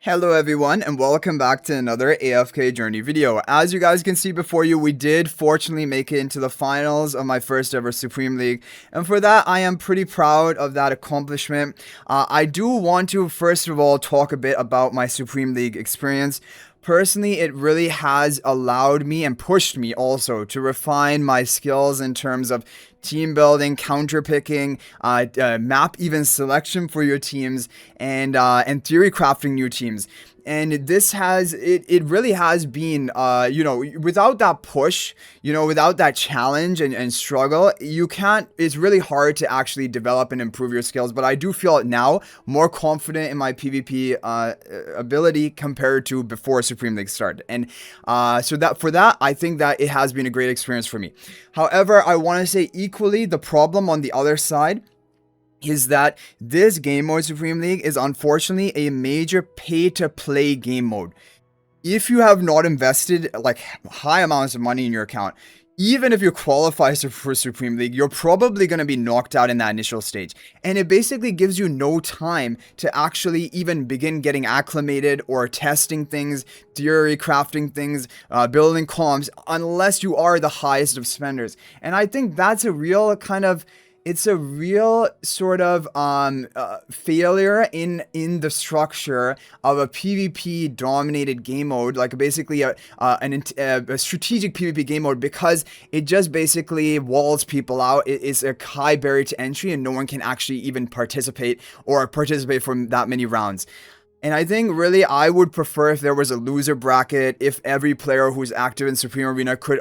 Hello everyone and welcome back to another AFK journey video. As you guys can see before you, we did fortunately make it into the finals of my first ever Supreme League, and for that I am pretty proud of that accomplishment. I do want to first of all talk a bit about my Supreme League experience. Personally, it really has allowed me and pushed me also to refine my skills in terms of team building, counter picking, map even selection for your teams, and theory crafting new teams. And this has it really has been without that push, without that challenge and struggle, it's really hard to actually develop and improve your skills. But I do feel now more confident in my PvP ability compared to before Supreme League started. And for that I think that it has been a great experience for me. However, I want to say equally the problem on the other side is that this game mode Supreme League is unfortunately a major pay-to-play game mode. If you have not invested like high amounts of money in your account, even if you qualify for Supreme League, you're probably going to be knocked out in that initial stage. And it basically gives you no time to actually even begin getting acclimated or testing things, theory crafting things, building comms, unless you are the highest of spenders. And I think that's a real sort of failure in the structure of a PvP dominated game mode, like basically a strategic PvP game mode, because it just basically walls people out. It is a high barrier to entry and no one can actually even participate from that many rounds. And I think really I would prefer if there was a loser bracket, if every player who's active in Supreme Arena could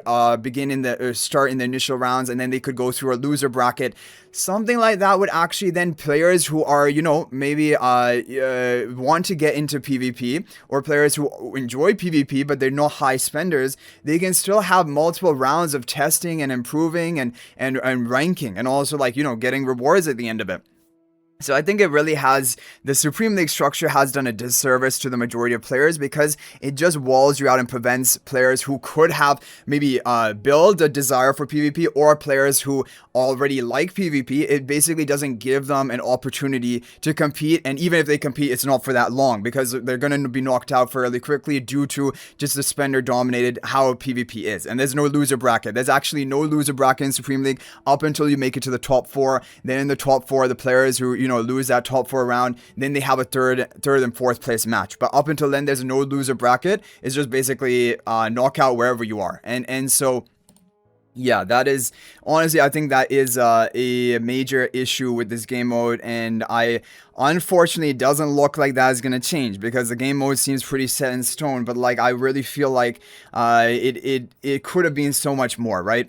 start in the initial rounds and then they could go through a loser bracket. Something like that would actually then players who are, maybe want to get into PvP, or players who enjoy PvP but they're not high spenders, they can still have multiple rounds of testing and improving and ranking, and also getting rewards at the end of it. So I think the Supreme League structure has done a disservice to the majority of players, because it just walls you out and prevents players who could have maybe build a desire for PvP, or players who already like PvP. It basically doesn't give them an opportunity to compete, and even if they compete, it's not for that long, because they're going to be knocked out fairly quickly due to just the spender dominated how PvP is. And there's no loser bracket. There's actually no loser bracket in Supreme League up until you make it to the top 4. Then in the top 4, the players who lose that top 4 round, then they have a third and fourth place match. But up until then, there's no loser bracket. It's just basically knockout wherever you are. And so yeah, that is honestly, I think that is a major issue with this game mode, and unfortunately it doesn't look like that is going to change, because the game mode seems pretty set in stone. But I really feel like it could have been so much more, right?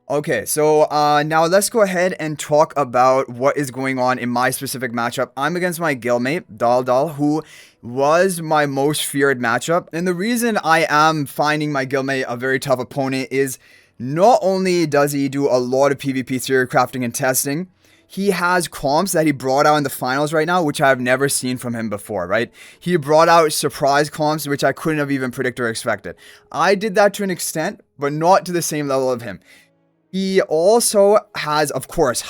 Okay, so now let's go ahead and talk about what is going on in my specific matchup. I'm against my guildmate, Dal, who was my most feared matchup. And the reason I am finding my guildmate a very tough opponent is not only does he do a lot of PvP theory crafting and testing, he has comps that he brought out in the finals right now, which I've never seen from him before, right? He brought out surprise comps, which I couldn't have even predicted or expected. I did that to an extent, but not to the same level of him. He also has, of course,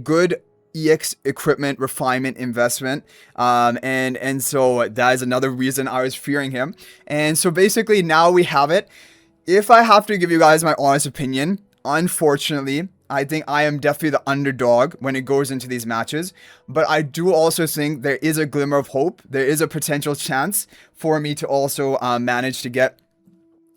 good EX equipment refinement investment, and so that is another reason I was fearing him. And so basically now we have it. If I have to give you guys my honest opinion, unfortunately, I think I am definitely the underdog when it goes into these matches. But I do also think there is a glimmer of hope. There is a potential chance for me to also manage to get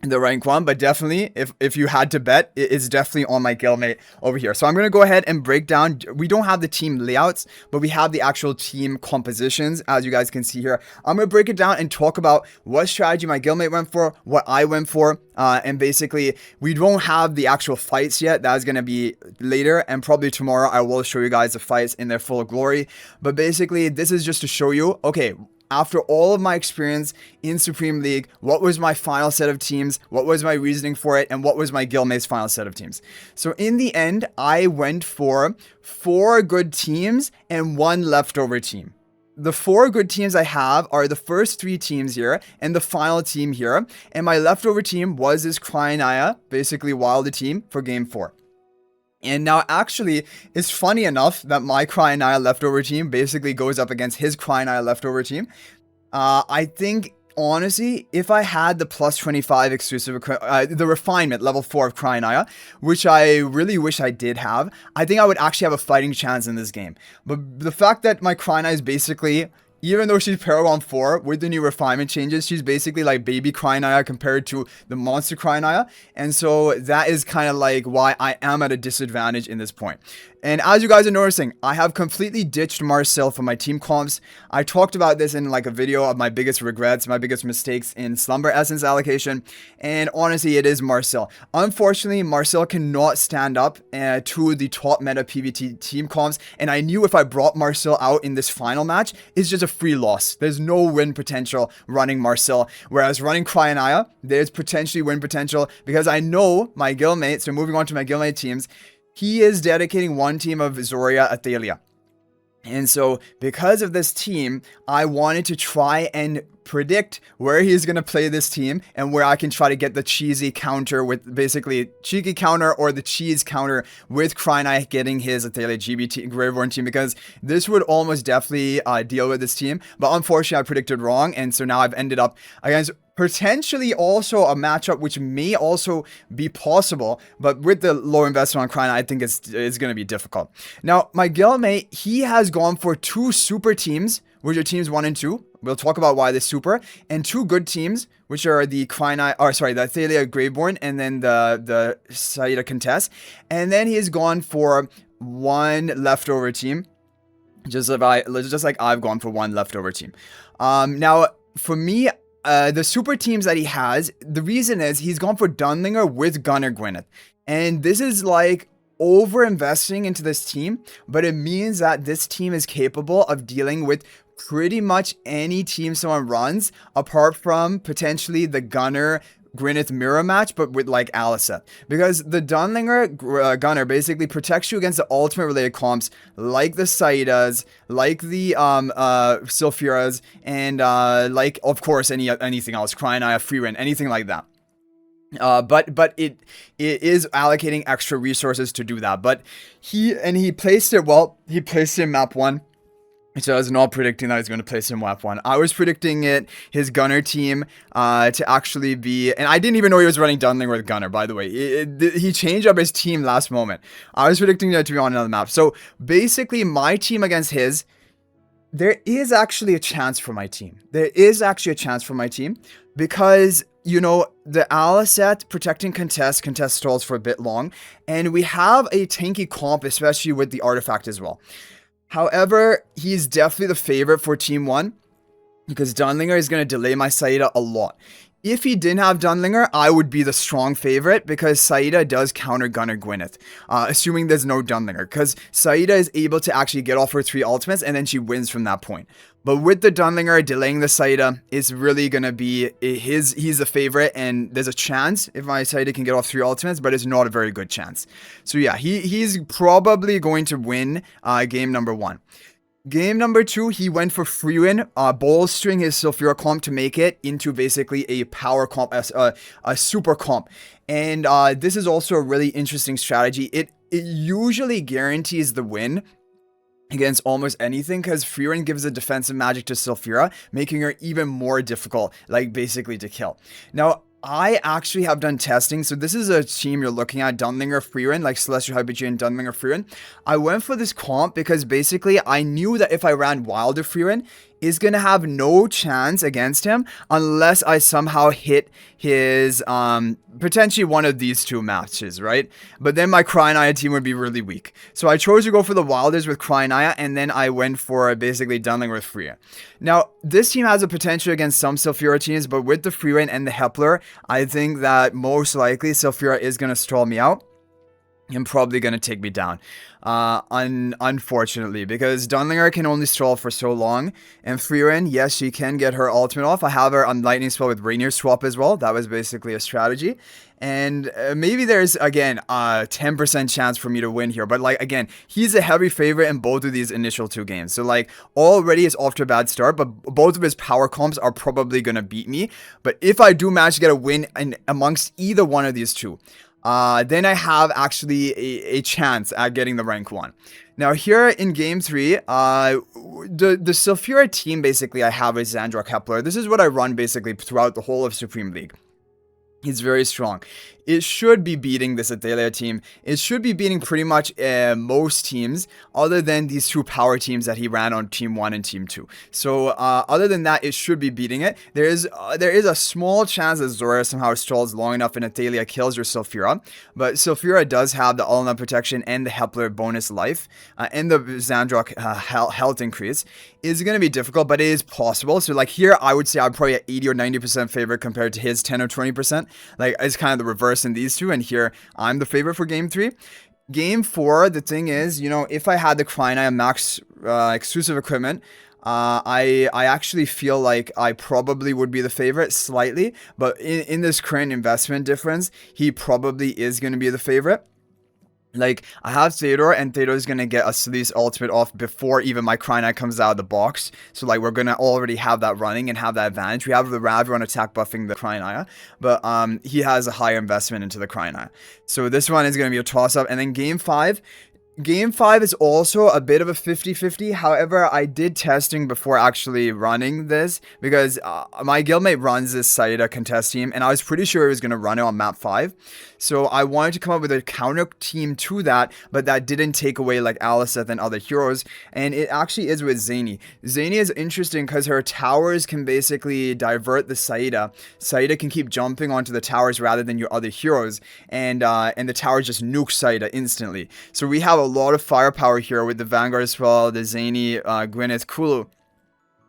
the rank 1, but definitely if you had to bet, it's definitely on my guildmate over here. So I'm going to go ahead and break down. We don't have the team layouts, but we have the actual team compositions, as you guys can see here. I'm going to break it down and talk about what strategy my guildmate went for, what I went for, and basically we don't have the actual fights yet. That is going to be later, and probably tomorrow I will show you guys the fights in their full glory. But basically this is just to show you, okay, after all of my experience in Supreme League, what was my final set of teams, what was my reasoning for it, and what was my guildmate's final set of teams. So in the end, I went for 4 good teams and 1 leftover team. The 4 good teams I have are the first 3 teams here and the final team here. And my leftover team was this Cryonaya, basically Wilder team for game 4. And now actually, it's funny enough that my Cryonaya leftover team basically goes up against his Cryonaya leftover team. I think honestly, if I had the plus 25 exclusive, the refinement level 4 of Cryonaya, which I really wish I did have, I think I would actually have a fighting chance in this game. But the fact that my Cryonaya is basically, even though she's Paragon 4, with the new refinement changes, she's basically like baby Cryonaya compared to the monster Cryonaya. And so that is kind of like why I am at a disadvantage in this point. And as you guys are noticing, I have completely ditched Marcel for my team comps. I talked about this in like a video of my biggest regrets, my biggest mistakes in Slumber Essence allocation. And honestly, it is Marcel. Unfortunately, Marcel cannot stand up to the top meta PvT team comps. And I knew if I brought Marcel out in this final match, it's just a free loss. There's no win potential running Marcel. Whereas running Cryonaya, there's potentially win potential because I know my guildmate, so moving on to my guildmate teams, he is dedicating one team of Zoria Athalia. And so because of this team, I wanted to try and predict where he's going to play this team and where I can try to get the cheesy counter with basically cheeky counter or the cheese counter with Cryonaya getting his Athalia GBT Graveborn team, because this would almost definitely deal with this team. But unfortunately, I predicted wrong. And so now I've ended up against potentially also a matchup which may also be possible, but with the low investment on Cryonaya, I think it's going to be difficult. Now, my guildmate, he has gone for 2 super teams, which are teams 1 and 2. We'll talk about why they're super, and 2 good teams, which are the Cryonaya, or sorry, the Athalia Graveborn, and then the Saida Contest. And then he has gone for 1 leftover team, just like I've gone for 1 leftover team. Now, for me, the super teams that he has, the reason is he's gone for Dunlinger with Gunner Gwyneth. And this is like over investing into this team, but it means that this team is capable of dealing with pretty much any team someone runs, apart from potentially the Gunner Gwyneth mirror match, but with like Alicent, because the Dunlinger Gunner basically protects you against the ultimate related comps like the Saidas, like the Sylphiras, and like of course anything else, Cryonaya, Freewind, anything like that. But it is allocating extra resources to do that. But he placed it well. He placed it in map 1. So I was not predicting that he's going to place in WAP 1. I was predicting his Gunner team to actually be... And I didn't even know he was running Dunlinger with Gunner, by the way. He changed up his team last moment. I was predicting that to be on another map. So basically, my team against his... There is actually a chance for my team. There is actually a chance for my team. Because, you know, the Alicent protecting contest stalls for a bit long. And we have a tanky comp, especially with the artifact as well. However, he's definitely the favorite for Team 1 because Dunlinger is going to delay my Saida a lot. If he didn't have Dunlinger, I would be the strong favorite because Saida does counter Gunner Gwyneth, assuming there's no Dunlinger, because Saida is able to actually get off her 3 ultimates and then she wins from that point. But with the Dunlinger delaying the Saida, it's really going to be he's the favorite, and there's a chance if my Saida can get off 3 ultimates, but it's not a very good chance. So yeah, he's probably going to win game number 1. Game number 2, he went for Freewind, bolstering his Sylphira comp to make it into basically a power comp, a super comp. And this is also a really interesting strategy. It usually guarantees the win against almost anything because Freewind gives a defensive magic to Sylphira, making her even more difficult, like basically to kill. Now, I actually have done testing. So this is a team you're looking at, Dunlinger Freewind, like Celestial Hypergean, Dunlinger Freewind. I went for this comp because basically I knew that if I ran Wilder Freewind, is going to have no chance against him unless I somehow hit his, potentially one of these 2 matches, right? But then my Cryonaya team would be really weak. So I chose to go for the Wilders with Cryonaya, and then I went for basically Dunlinger with Freya. Now, this team has a potential against some Sylphira teams, but with the Freewind and the Hepler, I think that most likely Sylphira is going to stall me out and probably going to take me down. Unfortunately, because Dunlinger can only stall for so long, and Freewind, yes, she can get her ultimate off. I have her on lightning spell with Rainier swap as well. That was basically a strategy, and maybe there's again a 10% chance for me to win here, but like again, he's a heavy favorite in both of these initial 2 games, so like already it's off to a bad start, but both of his power comps are probably gonna beat me. But if I do manage to get a win amongst either one of these 2, then I have actually a chance at getting the rank 1. Now here in game 3, the Sulfura team basically I have is Zandra Kepler. This is what I run basically throughout the whole of Supreme League. He's very strong. It should be beating this Athalia team. It should be beating pretty much most teams other than these two power teams that he ran on Team 1 and Team 2. So other than that, it should be beating it. There is a small chance that Zora somehow stalls long enough and Athalia kills your Sulfura. But Sulfura does have the Ulna protection and the Hepler bonus life and the Zandrock health increase. It's going to be difficult, but it is possible. So like here, I would say I'm probably at 80 or 90% favorite compared to his 10 or 20%. Like it's kind of the reverse in these two, and here I'm the favorite for game 3. Game 4, the thing is, you know, if I had the Cryonite max exclusive equipment, I actually feel like I probably would be the favorite slightly, but in this current investment difference, he probably is going to be the favorite. Like, I have Theodore, and Theodore is going to get a Sleaze ultimate off before even my Cryonite comes out of the box. So, like, we're going to already have that running and have that advantage. We have the Ravron attack buffing the Cryonite, but he has a higher investment into the Cryonite. So, this one is going to be a toss-up. And then Game 5. Game 5 is also a bit of a 50-50. However, I did testing before actually running this because my guildmate runs this Saida contest team, and I was pretty sure he was going to run it on map 5. So I wanted to come up with a counter team to that, but that didn't take away like Aliceth and other heroes, and it actually is with Zany. Zany is interesting because her towers can basically divert the Saida. Saida can keep jumping onto the towers rather than your other heroes, and the towers just nuke Saida instantly. So we have a lot of firepower here with the Vanguard as well, the Zany, Gwyneth, Kulu.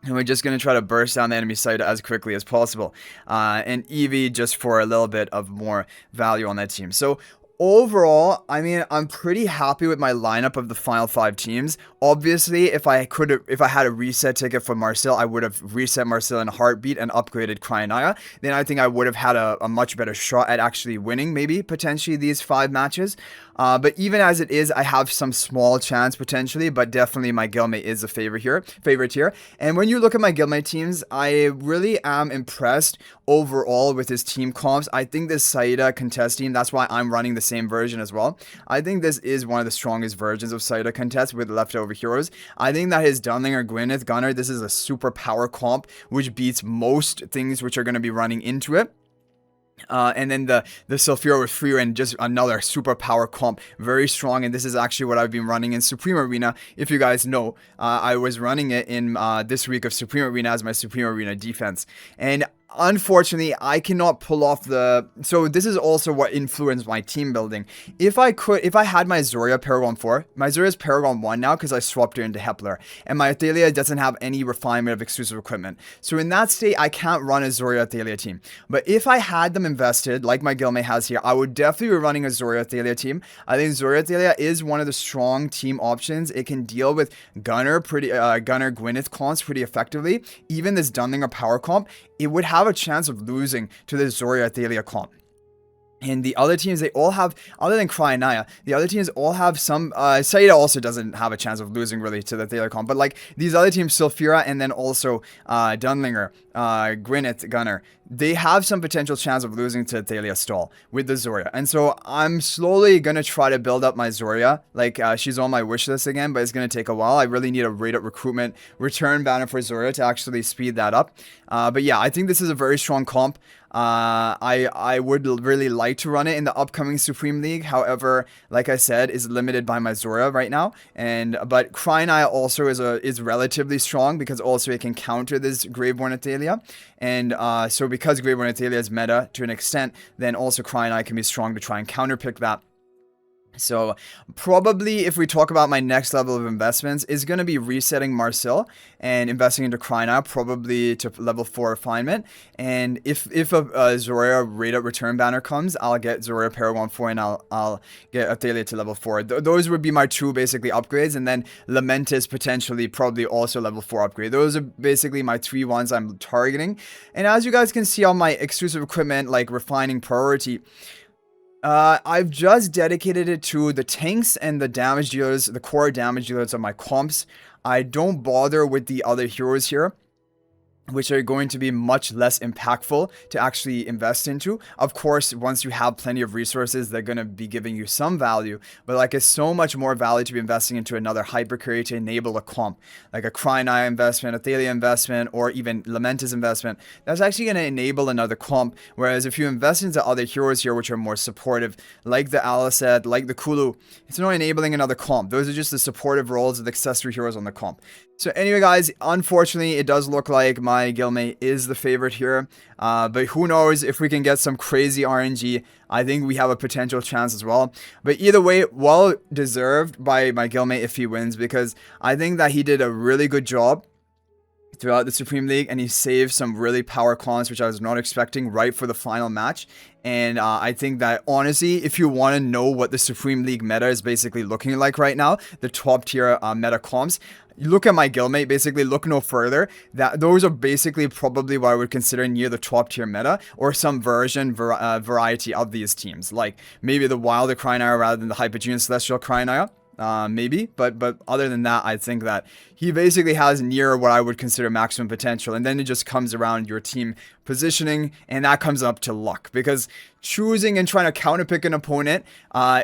And we're just going to try to burst down the enemy side as quickly as possible. And Eevee just for a little bit of more value on that team. So overall, I mean, I'm pretty happy with my lineup of the final 5 teams. Obviously, if I had a reset ticket for Marcel, I would have reset Marcel in a heartbeat and upgraded Cryonaya. Then I think I would have had a much better shot at actually winning, maybe, potentially, these 5 matches. But even as it is, I have some small chance potentially, but definitely my guildmate is a favorite here. And when you look at my guildmate teams, I really am impressed overall with his team comps. I think this Saida contest team, that's why I'm running the same version as well. I think this is one of the strongest versions of Saida contest with leftover heroes. I think that his Dunlinger, Gwyneth, Gunnar, this is a super power comp, which beats most things which are going to be running into it. And then the Sulfura with Free and just another super power comp, very strong. And this is actually what I've been running in Supreme Arena. If you guys know, I was running it in this week of Supreme Arena as my Supreme Arena defense. And unfortunately, I cannot pull off so this is also what influenced my team building. If I had my Zoria Paragon 4, my Zoria's Paragon 1 now because I swapped her into Hepler, and my Athalia doesn't have any refinement of exclusive equipment. So in that state, I can't run a Zoria Athalia team. But if I had them invested, like my guildmate has here, I would definitely be running a Zoria Athalia team. I think Zoria Athalia is one of the strong team options. It can deal with Gunnar Gwyneth comps pretty effectively. Even this Dunlinger power comp, it would have a chance of losing to the Zoria Athalia comp. And the other teams, they all have, other than Cryonaya, the other teams all have some, Saida also doesn't have a chance of losing really to the Thalia comp, but like these other teams, Sulfura and then also Dunlinger, Gwyneth, Gunnar, they have some potential chance of losing to Thalia Stall with the Zoria. And so I'm slowly going to try to build up my Zoria. Like she's on my wish list again, but it's going to take a while. I really need a rated recruitment return banner for Zoria to actually speed that up. But yeah, I think this is a very strong comp. I would really like to run it in the upcoming Supreme League. However, like I said, is limited by my Zoria right now. But Cryonaya also is relatively strong because also it can counter this Graveborn Athalia. And so because Graveborn Athalia is meta to an extent, then also Cryonaya can be strong to try and counterpick that. So probably if we talk about my next level of investments is going to be resetting Marcel and investing into Cryonaya probably to level 4 refinement. And if a Zoria rated return banner comes, I'll get Zoria Paragon 4 and I'll get Athalia to level 4. Those would be my 2 basically upgrades, and then Lamentis potentially probably also level 4 upgrade. Those are basically my 3 ones I'm targeting. And as you guys can see on my exclusive equipment like Refining Priority, I've just dedicated it to the tanks and the damage dealers, the core damage dealers of my comps. I don't bother with the other heroes here. which are going to be much less impactful to actually invest into. Of course, once you have plenty of resources, they're going to be giving you some value, but like it's so much more value to be investing into another hypercarry to enable a comp, like a Cryonai investment, a Thalia investment, or even Lamentis investment. That's actually going to enable another comp. Whereas if you invest into other heroes here, which are more supportive, like the Alicet, like the Kulu, it's not enabling another comp. Those are just the supportive roles of the accessory heroes on the comp. So anyway, guys, unfortunately, it does look like my guildmate is the favorite here. But who knows, if we can get some crazy RNG, I think we have a potential chance as well. But either way, well deserved by my guildmate if he wins, because I think that he did a really good job throughout the Supreme League, and he saved some really power cons, which I was not expecting right for the final match. And I think that honestly, if you want to know what the Supreme League meta is basically looking like right now, the top tier meta comps, you look at my guildmate, basically look no further. Those are basically probably what I would consider near the top tier meta, or some variety of these teams, like maybe the Wilder Cryonai rather than the Hypergene Celestial Cryonai. Maybe, but other than that, I think that he basically has near what I would consider maximum potential, and then it just comes around your team positioning, and that comes up to luck, because choosing and trying to counterpick an opponent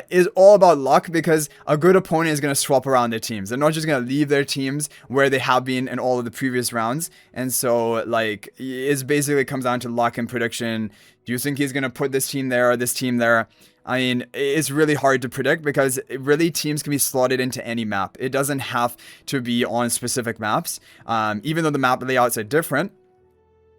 is all about luck, because a good opponent is going to swap around their teams. They're not just going to leave their teams where they have been in all of the previous rounds, and so like it basically comes down to luck and prediction. Do you think he's going to put this team there or this team there? I mean, it's really hard to predict, because really teams can be slotted into any map. It doesn't have to be on specific maps. Even though the map layouts are different,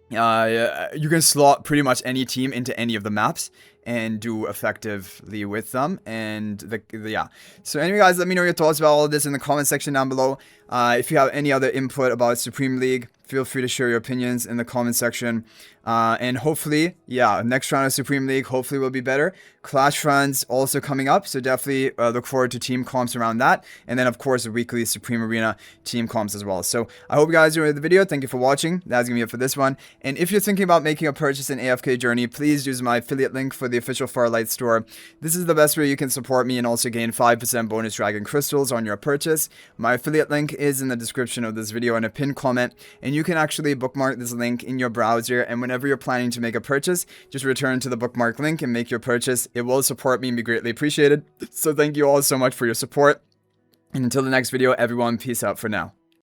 you can slot pretty much any team into any of the maps and do effectively with them. And yeah. So anyway, guys, let me know your thoughts about all of this in the comment section down below. If you have any other input about Supreme League, feel free to share your opinions in the comment section. And hopefully, yeah, next round of Supreme League hopefully will be better. Clash runs also coming up, so definitely look forward to team comps around that. And then, of course, the weekly Supreme Arena team comps as well. So I hope you guys enjoyed the video. Thank you for watching. That's going to be it for this one. And if you're thinking about making a purchase in AFK Journey, please use my affiliate link for the official Farlight store. This is the best way you can support me and also gain 5% bonus Dragon Crystals on your purchase. My affiliate link is in the description of this video and a pinned comment, and you can actually bookmark this link in your browser, and whenever you're planning to make a purchase, just return to the bookmark link and make your purchase. It will support me and be greatly appreciated. So thank you all so much for your support, and until the next video, everyone, peace out for now.